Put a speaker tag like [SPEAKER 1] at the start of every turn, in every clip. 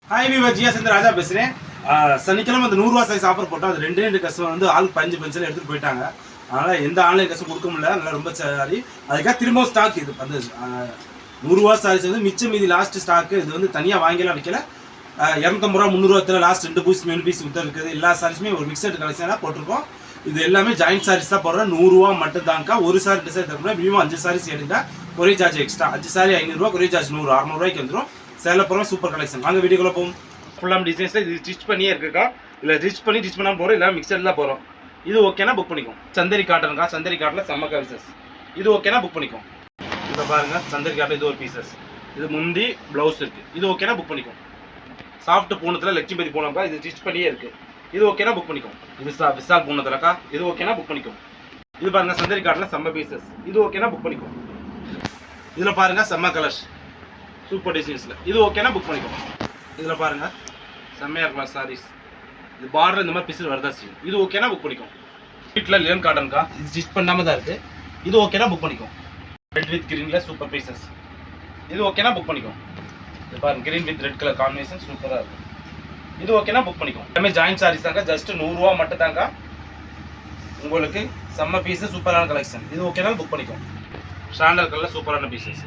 [SPEAKER 1] Hi viewer ஜியா சந்திர ராஜா பேசுகிறேன். சனிக்கிழமை அந்த 100 ரூபா சைஸ் ஆஃபர் போட்டோம். அது ரெண்டு கஸ்டமர் வந்து ஆள் 5 பென்சில் எடுத்துகிட்டு போயிட்டாங்க. அதனால் எந்த ஆன்லைன் கஸ்டமர் கொடுக்க முடியல. அதனால் ரொம்ப சாரி. அதுக்காக திரும்பவும் ஸ்டாக் இது வந்து 100 ரூபா சாரீஸ் வந்து மிச்சம் மீதி லாஸ்ட் ஸ்டாக்கு. இது வந்து தனியாக வாங்கிலாம் வைக்கல. 250 ரூபா 300 லாஸ்ட் 2 பீஸ் 3 பீஸ் விட்டு இருக்குது. எல்லா சாரீஸுமே ஒரு மிக்சட் கலெக்ஷனாக போட்டிருக்கோம். இது எல்லாமே ஜாயின்ட் சாரீஸ் தான் போடுறோம். 100 ரூபா மட்டும் தான்க்கா. ஒரு சாரி 2 சாரி தரப்போ மினிமம் 5 சாரீஸ் எடுத்தா ஒரே சார்ஜ் எக்ஸ்ட்ரா. 5 சாரி 500 ரூபா, ஒரே சார்ஜ் 100 600 ரூபாய்க்கு வந்துடும். சேலை போகிறோம். Super collection. வாங்க வீடியோக்குள்ள போகும். ஃபுல்லாக டிசைன்ஸில் இது ஸ்டிச் பண்ணியே இருக்குக்கா. இல்லை ஸ்டிச் பண்ணாமல் போகிறோம். இல்லை மிக்சரில் தான் போகிறோம். இது ஓகேனா புக் பண்ணிக்கும். சந்தரி காட்டனுக்கா. சந்தரி காட்டில் செம்ம பீசஸ். இது ஓகேனா புக் பண்ணிக்கும். இதை பாருங்கள், சந்தரி காட்டில் இது ஒரு பீசஸ். இது முந்தி ப்ளவுஸ் இருக்குது. இது ஓகேனா புக் பண்ணிக்கும். சாஃப்ட் பூனத்தில் லட்சுமிபதி பூனம்க்கா. இது ஸ்டிச் பண்ணியே இருக்குது. இது ஓகேனா புக் பண்ணிக்கும். இது விசால் பூனத்திலக்கா. இது ஓகேனா புக் பண்ணிக்கும். இது பாருங்கள், சந்தரி காட்டில் செம்ம பீசஸ். இது ஓகேனா புக் பண்ணிக்கும். இதில் பாருங்கள், செம்ம கலர்ஸ் சூப்பர் டிசைன்ஸில். இது ஓகேனா புக் பண்ணிக்கும். இதில் பாருங்கள், செம்மையாக இருக்கலாம் சாரீஸ். இது பார்டர் இந்த மாதிரி பீஸில் வரதா செய்யும். இது ஓகேனா புக் பண்ணிக்கும். வீட்டில் லியன் காட்டன்க்கா. இது ஸ்டிச் பண்ணாமல் தான் இருக்குது. இது ஓகேனா புக் பண்ணிக்கும். ரெட் வித் கிரீனில் சூப்பர் பீசஸ். இது ஓகேனா புக் பண்ணிக்கும். இது பாருங்கள், green with red colour combination சூப்பராக இருக்கும். இது ஓகேனா புக் பண்ணிக்கும். எல்லாமே ஜாயின்ட் சாரீஸ் தாங்க. ஜஸ்ட் 100 ரூபா மட்டும் தாங்க. உங்களுக்கு செம்ம பீஸு, சூப்பரான கலெக்ஷன். இது ஓகேனா புக் பண்ணிக்கும். ஸ்டாண்டர்ட் கலரில் சூப்பரான பீசஸ்.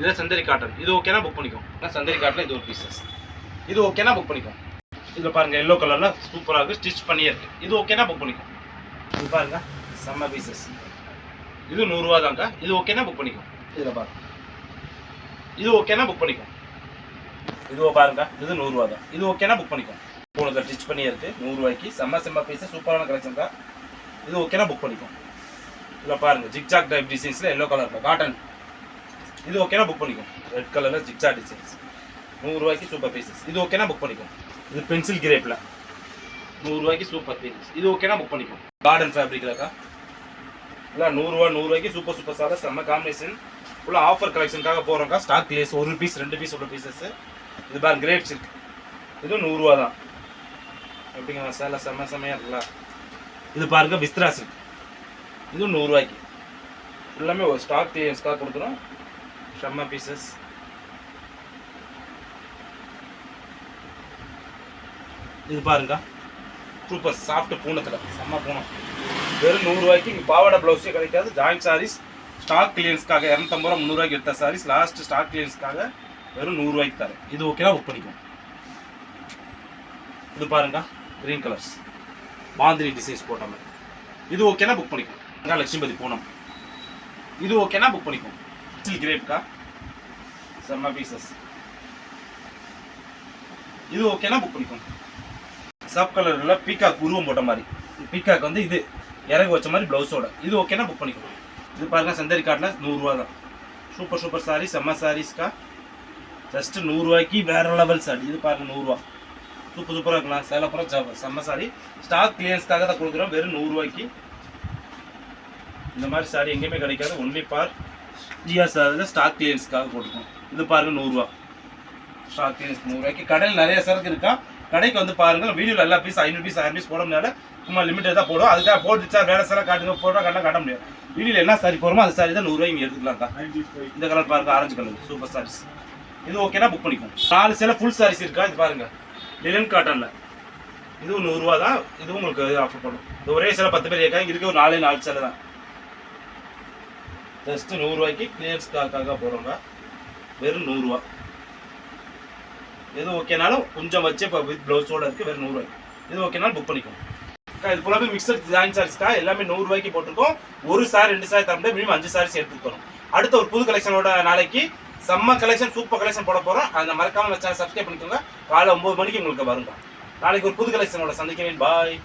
[SPEAKER 1] இதில் சந்தரி காட்டன். இது ஓகேனா புக் பண்ணிக்கும். சந்தரி காட்டில் இது ஒரு பீசஸ். இது ஓகேனா புக் பண்ணிக்கும். இதில் பாருங்கள், எல்லோ கலரில் சூப்பராக இருக்குது. ஸ்டிச் பண்ணியே இருக்குது. இது ஓகேனா புக் பண்ணிக்கும். இது பாருங்கள், செம்ம பீசஸ். இது 100 ரூபா தாங்க. இது ஓகேனா புக் பண்ணிக்கும். இதில் பாருங்கள், இது ஓகேனா புக் பண்ணிக்கும். இதுவோ பாருங்கள், இது 100 ரூபா தான். இது ஓகேனா புக் பண்ணிக்கும். போனதில் ஸ்டிச் பண்ணியே இருக்குது. 100 ரூபாய்க்கு செம்ம பீஸஸ். சூப்பரான கலெக்ஷன் தான். இது ஓகேனா புக் பண்ணிக்கும். இதில் பாருங்கள், ஜிக்ஜாக் டைப் டிசைன்ஸில் எல்லோ கலரில் காட்டன். இது ஓகேனா புக் பண்ணிக்கும். ரெட் கலரில் ஜிக்ஜாக் டிசைன்ஸ் 100 ரூபாய்க்கு சூப்பர் பீசஸ். இது ஓகேனா புக் பண்ணிக்கும். இது பென்சில் கிரேப்பில் 100 ரூபாய்க்கு சூப்பர் பீசஸ். இது ஓகேனா புக் பண்ணிக்கும். கார்டன் ஃபேப்ரிக்லக்கா. இல்லை 100 ரூபாய்க்கு சூப்பர் சார். செம்ம காம்பினேஷன். ஃபுல்லாக ஆஃபர் கலெக்ஷனுக்காக போகிறோம்க்கா. ஸ்டாக் லேஸ் 1 பீஸ் 2 பீஸ் உள்ள பீசஸ். இது பாருங்க, கிரேப்ஸ் இருக்குது. இதுவும் 100 ரூபா தான். எப்படிங்க சேலை செம்மையாக இருக்குல்ல. இது பாருங்கள், விஸ்திரா சில்க். இதுவும் 100 ரூபாய்க்கு. எல்லாமே ஒரு ஸ்டாக் கிளியன்ஸ்க்காக கொடுக்குறோம். செம்ம பீசஸ். இது பாருங்க, சூப்பர் சாஃப்ட் பூனத்தில் செம்ம பூனம். வெறும் 100 ரூபாய்க்கு. இங்கே பாவாடை ப்ளவுஸே கிடைக்காது. ஜாயிண்ட் சாரீஸ் ஸ்டாக் கிளியன்ஸ்க்காக 250 ரூபா 300 ரூபாய்க்கு எடுத்த சாரீஸ் லாஸ்ட் ஸ்டாக் கிளியன்ஸ்க்காக வெறும் 100 ரூபாய்க்கு தரேன். இது ஓகேனா புக் பண்ணிக்கும். இது பாருங்க, கிரீன் கலர்ஸ் பாந்தினி டிசைன்ஸ் போட்ட மாதிரி. இது ஓகேனா புக் பண்ணிக்கும். லட்சுமிபதி பூனம். இது ஓகேனா புக் பண்ணிக்கும். ஸ்டில் கிரேப்க்கா. செம்ம பீசஸ். இது ஓகேனா புக் பண்ணிக்கும். சப் கலரில் பீக்காக் உருவம் போட்ட மாதிரி. பீக்காக் வந்து இது இறகு வச்ச மாதிரி ப்ளவுஸோட. இது ஓகேனா புக் பண்ணிக்கும். இது பாருங்கள், சந்தரி காட்டில் 100 ரூபா தான். சூப்பர் சாரீ. செம்ம சாரீஸ்க்கா. ஜஸ்ட் 100 ரூபாய்க்கு வேறு லெவல் சாரி. இது பாருங்கள், 100 ரூபா சூப்பராக இருக்கலாம். சேலப்புறம் செம்ம சாரி. ஸ்டாக் கிளியன்ஸ்க்காக தான் கொடுக்குறோம். வெறும் 100 ரூபாய்க்கு. இந்த மாதிரி சாரி எங்கேயுமே கிடைக்காது. ஒன்லி ஃபார் ஜியா சாரியில் ஸ்டாக் கிளியன்ஸ்க்காக போட்டுருக்கோம். இது பாருங்கள், 100 ரூபா ஸ்டாக் கிளியன்ஸ். 100 ரூபாய்க்கு. கடையில் நிறைய சரக்கு இருக்கா. கடைக்கு வந்து பாருங்கள். வீடியோவில் எல்லா பீஸ் 500 பீஸ் 1000 பீஸ் போட முடியாது. சும்மா லிமிட்டட் தான் போடும். அதுக்காக போட்டுச்சா வேறு சாரி காட்டுங்க போட்டால் காட்ட முடியாது. வீடியோவில் என்ன சாரி போகிறோமோ அந்த சாரி தான் 100 ரூபாய்க்கு எடுத்துக்கலாம்க்கா. இந்த கலர் பாருங்கள், ஆரஞ்சு கலர் சூப்பர் சாரீஸ். இது ஓகேனா புக் பண்ணிக்கும். 4 சேலை ஃபுல் சாரீஸ் இருக்கா. இது பாருங்கள், லினன் காட்டனில். இதுவும் 100 ரூபா தான். இதுவும் உங்களுக்கு ஆஃபர் பண்ணும். இது ஒரே சேலை 10 பேர் இருக்காங்க. இருக்க ஒரு 4 சேலை தான். ஜஸ்ட் 100 ரூபாய்க்கு கிளியர்ஸ்க்காக போகிறோங்க. வெறும் 100 ரூபா. எது ஓகேனாலும் கொஞ்சம் வச்சு இப்போ வித் ப்ளவுஸோடு இருக்குது. வெறும் 100 ரூபாய்க்கு. இது ஓகேனாலும் புக் பண்ணிக்கும். இது போல மிக்சர் ஜாயின் சாரீஸ்க்கா. எல்லாமே 100 ரூபாய்க்கு போட்டிருக்கோம். ஒரு சாரி 2 சாரி தர முடியாது. மினிமம் 5 சாரீஸ் எடுத்துக்கணும். அடுத்த ஒரு புது கலெக்ஷனோட நாளைக்கு செம்ம கலெக்ஷன் சூப்பர் கலெக்ஷன் போட போகிறோம். அந்த மறக்காமல் சேனல் சப்ஸ்கிரைப் பண்ணிக்கோங்க. காலை 9 மணிக்கு உங்களுக்கு வருங்க. நாளைக்கு ஒரு புது கலெக்ஷனோட சந்திக்கிறேன். பாய்.